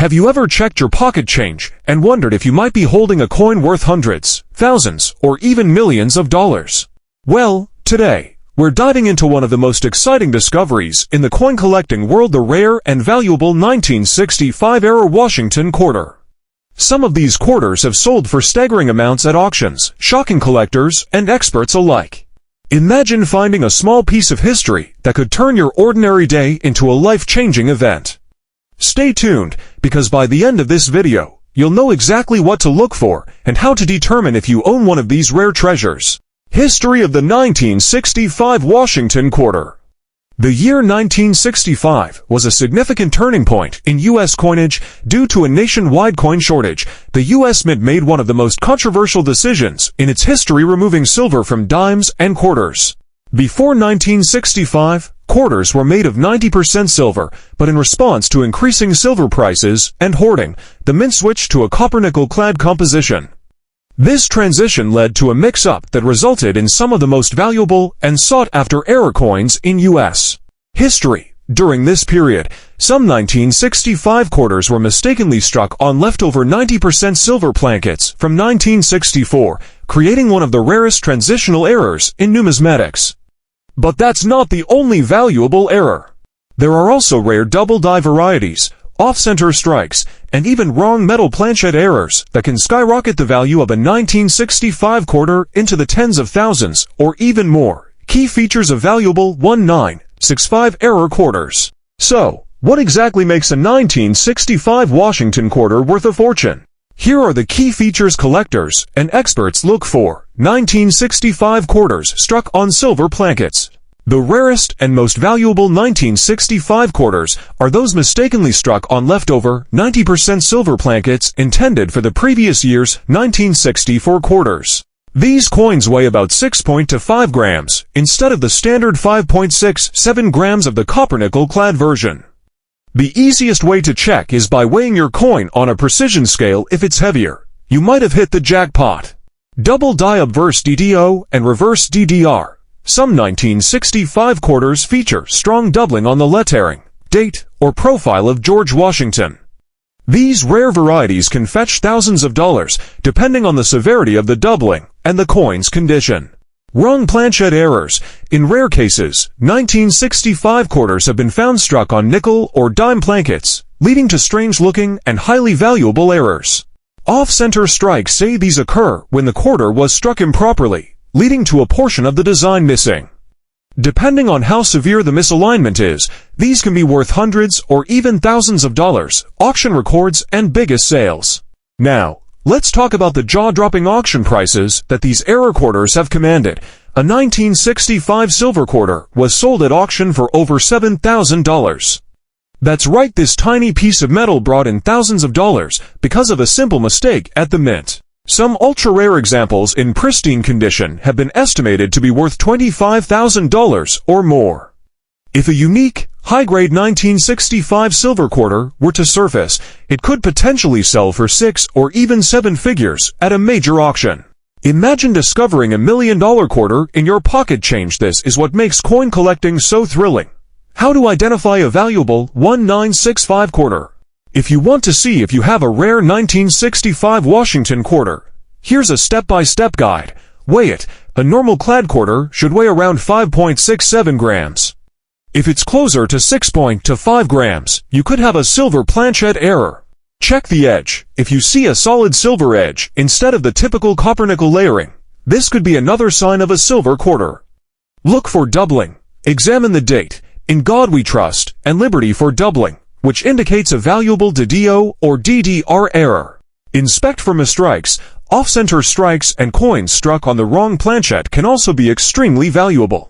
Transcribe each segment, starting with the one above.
Have you ever checked your pocket change and wondered if you might be holding a coin worth hundreds, thousands, or even millions of dollars? Well, today, we're diving into one of the most exciting discoveries in the coin collecting world, the rare and valuable 1965-era Washington quarter. Some of these quarters have sold for staggering amounts at auctions, shocking collectors and experts alike. Imagine finding a small piece of history that could turn your ordinary day into a life-changing event. Stay tuned, because by the end of this video, you'll know exactly what to look for and how to determine if you own one of these rare treasures. History of the 1965 Washington quarter. The year 1965 was a significant turning point in U.S. coinage due to a nationwide coin shortage. The U.S. Mint made one of the most controversial decisions in its history, removing silver from dimes and quarters. Before 1965, quarters were made of 90% silver, but in response to increasing silver prices and hoarding, the mint switched to a copper-nickel clad composition. This transition led to a mix-up that resulted in some of the most valuable and sought-after era coins in U.S. history. During this period, some 1965 quarters were mistakenly struck on leftover 90% silver plankets from 1964, creating one of the rarest transitional errors in numismatics. But that's not the only valuable error. There are also rare double-die varieties, off-center strikes, and even wrong metal planchet errors that can skyrocket the value of a 1965 quarter into the tens of thousands or even more. Key features of valuable 1965 error quarters. So, what exactly makes a 1965 Washington quarter worth a fortune? Here are the key features collectors and experts look for. 1965 quarters struck on silver plankets. The rarest and most valuable 1965 quarters are those mistakenly struck on leftover 90% silver plankets intended for the previous year's 1964 quarters. These coins weigh about 6.25 grams, instead of the standard 5.67 grams of the copper-nickel clad version. The easiest way to check is by weighing your coin on a precision scale. If it's heavier, you might have hit the jackpot. Double die obverse DDO and reverse DDR. Some 1965 quarters feature strong doubling on the lettering, date, or profile of George Washington. These rare varieties can fetch thousands of dollars, depending on the severity of the doubling and the coin's condition. Wrong planchet errors. In rare cases, 1965 quarters have been found struck on nickel or dime plankets, leading to strange-looking and highly valuable errors. Off-center strikes. Say these occur when the quarter was struck improperly, leading to a portion of the design missing. Depending on how severe the misalignment is, these can be worth hundreds or even thousands of dollars. Auction records and biggest sales. Now, let's talk about the jaw-dropping auction prices that these error quarters have commanded. A 1965 silver quarter was sold at auction for over $7,000. That's right, this tiny piece of metal brought in thousands of dollars because of a simple mistake at the mint. Some ultra-rare examples in pristine condition have been estimated to be worth $25,000 or more. If a unique, high-grade 1965 silver quarter were to surface, it could potentially sell for 6 or even 7 figures at a major auction. Imagine discovering $1 million quarter in your pocket change. This is what makes coin collecting so thrilling. How to identify a valuable 1965 quarter? If you want to see if you have a rare 1965 Washington quarter, here's a step-by-step guide. Weigh it. A normal clad quarter should weigh around 5.67 grams. If it's closer to 6.25 grams, you could have a silver planchet error. Check the edge. If you see a solid silver edge instead of the typical copper-nickel layering, this could be another sign of a silver quarter. Look for doubling. Examine the date, "In God We Trust," and Liberty for doubling, which indicates a valuable DDO or DDR error. Inspect for misstrikes. Off-center strikes and coins struck on the wrong planchet can also be extremely valuable.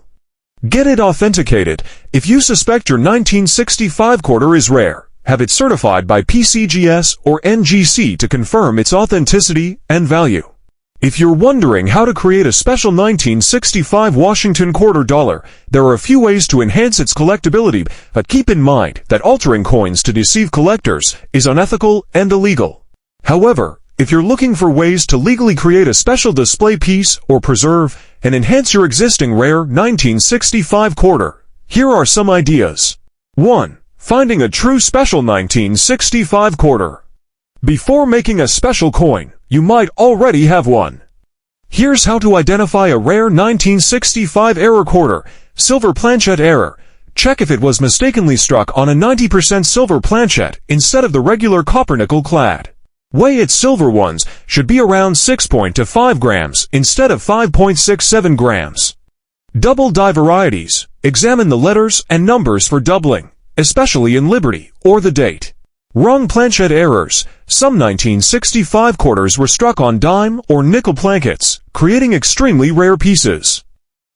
Get it authenticated. If you suspect your 1965 quarter is rare, have it certified by PCGS or NGC to confirm its authenticity and value. If you're wondering how to create a special 1965 Washington quarter dollar, there are a few ways to enhance its collectability, but keep in mind that altering coins to deceive collectors is unethical and illegal. However, if you're looking for ways to legally create a special display piece or preserve and enhance your existing rare 1965 quarter, here are some ideas. 1. Finding a true special 1965 quarter. Before making a special coin, you might already have one. Here's how to identify a rare 1965 error quarter, silver planchet error. Check if it was mistakenly struck on a 90% silver planchet instead of the regular copper-nickel clad. Weigh its silver ones should be around 6.25 grams instead of 5.67 grams. Double die varieties. Examine the letters and numbers for doubling, especially in Liberty or the date. Wrong planchet errors. Some 1965 quarters were struck on dime or nickel plankets, creating extremely rare pieces.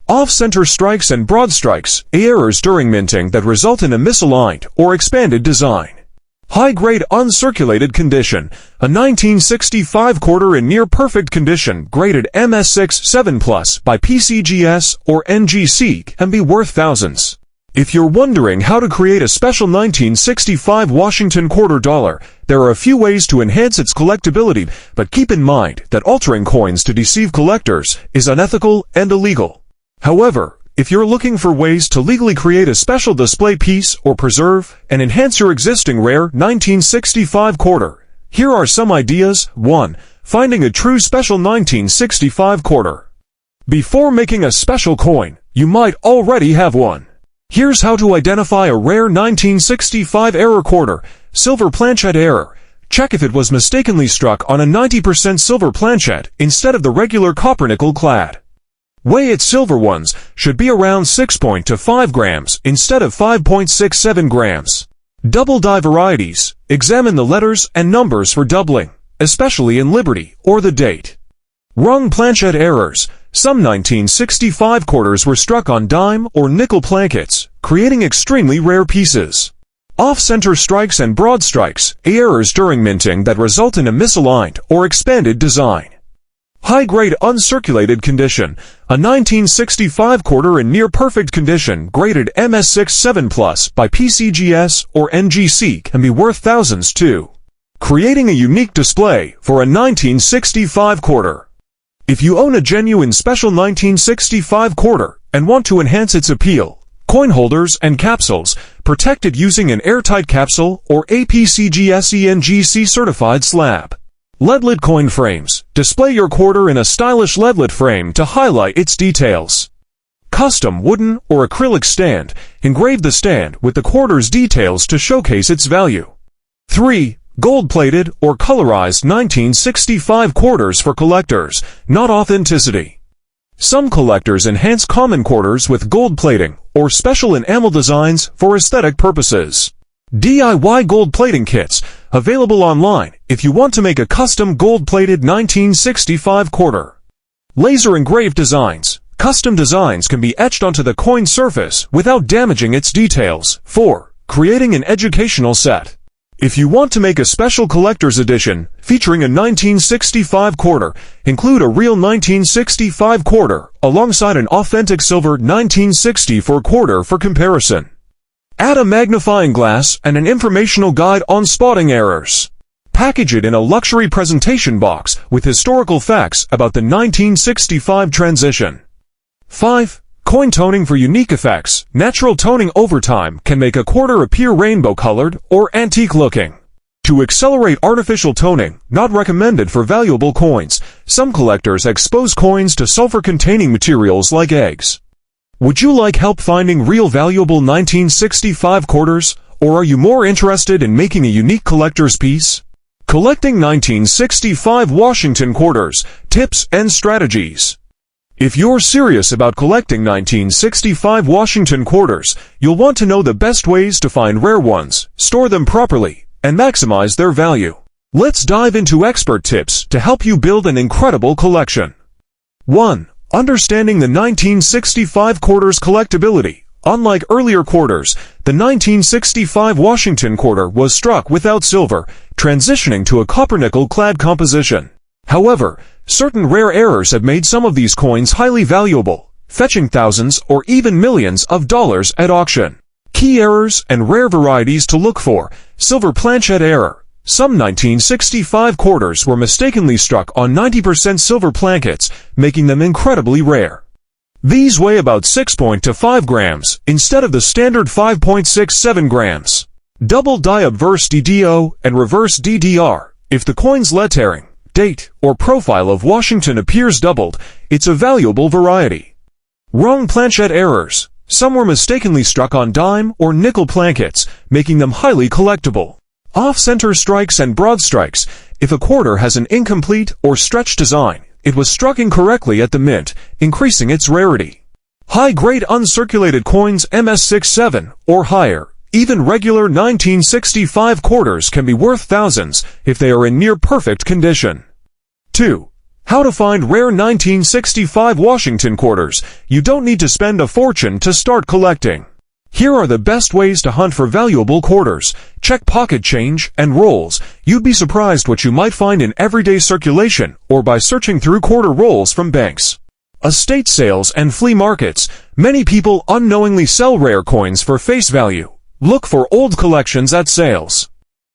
Off-center strikes and broad strikes, errors during minting that result in a misaligned or expanded design. High-grade uncirculated condition. A 1965 quarter in near-perfect condition graded MS6-7+ by PCGS or NGC can be worth thousands. If you're wondering how to create a special 1965 Washington quarter dollar, there are a few ways to enhance its collectability, but keep in mind that altering coins to deceive collectors is unethical and illegal. However, if you're looking for ways to legally create a special display piece or preserve and enhance your existing rare 1965 quarter, here are some ideas. 1. Finding a true special 1965 quarter. Before making a special coin, you might already have one. Here's how to identify a rare 1965 error quarter, silver planchet error. Check if it was mistakenly struck on a 90% silver planchet instead of the regular copper-nickel clad. Weigh its silver ones should be around 6.25 grams instead of 5.67 grams. Double die varieties. Examine the letters and numbers for doubling, especially in Liberty or the date. Wrong planchet errors. Some 1965 quarters were struck on dime or nickel plankets, creating extremely rare pieces. Off-center strikes and broad strikes, errors during minting that result in a misaligned or expanded design. High-grade uncirculated condition. A 1965 quarter in near-perfect condition graded MS6-7+ by PCGS or NGC can be worth thousands too. Creating a unique display for a 1965 quarter. If you own a genuine special 1965 quarter and want to enhance its appeal, coin holders and capsules, protect it using an airtight capsule or APCGS-NGC certified slab. LED-lit coin frames. Display your quarter in a stylish LED-lit frame to highlight its details. Custom wooden or acrylic stand. Engrave the stand with the quarter's details to showcase its value. 3. Gold-plated or colorized 1965 quarters for collectors, not authenticity. Some collectors enhance common quarters with gold plating or special enamel designs for aesthetic purposes. DIY gold plating kits, available online if you want to make a custom gold-plated 1965 quarter. Laser engraved designs. Custom designs can be etched onto the coin surface without damaging its details. 4. Creating an educational set. If you want to make a special collector's edition featuring a 1965 quarter, include a real 1965 quarter alongside an authentic silver 1964 quarter for comparison. Add a magnifying glass and an informational guide on spotting errors. Package it in a luxury presentation box with historical facts about the 1965 transition. 5. Coin toning for unique effects. Natural toning over time can make a quarter appear rainbow-colored or antique-looking. To accelerate artificial toning, not recommended for valuable coins, some collectors expose coins to sulfur-containing materials like eggs. Would you like help finding real valuable 1965 quarters, or are you more interested in making a unique collector's piece? Collecting 1965 Washington quarters, tips and strategies. If you're serious about collecting 1965 Washington quarters, you'll want to know the best ways to find rare ones, store them properly, and maximize their value. Let's dive into expert tips to help you build an incredible collection. 1. Understanding the 1965 quarter's collectability. Unlike earlier quarters, the 1965 Washington quarter was struck without silver, transitioning to a copper-nickel clad composition. However, certain rare errors have made some of these coins highly valuable, fetching thousands or even millions of dollars at auction. Key errors and rare varieties to look for. Silver planchet error. Some 1965 quarters were mistakenly struck on 90% silver plankets, making them incredibly rare. These weigh about 6.25 grams instead of the standard 5.67 grams. Double die obverse DDO and reverse DDR. If the coin's lettering, date, or profile of Washington appears doubled, it's a valuable variety. Wrong planchet errors. Some were mistakenly struck on dime or nickel plankets, making them highly collectible. Off-center strikes and broad strikes. If a quarter has an incomplete or stretched design, it was struck incorrectly at the mint, increasing its rarity. High-grade uncirculated coins MS67 or higher. Even regular 1965 quarters can be worth thousands if they are in near-perfect condition. 2. How to find rare 1965 Washington quarters. You don't need to spend a fortune to start collecting. Here are the best ways to hunt for valuable quarters. Check pocket change and rolls. You'd be surprised what you might find in everyday circulation or by searching through quarter rolls from banks. Estate sales and flea markets. Many people unknowingly sell rare coins for face value. Look for old collections at sales.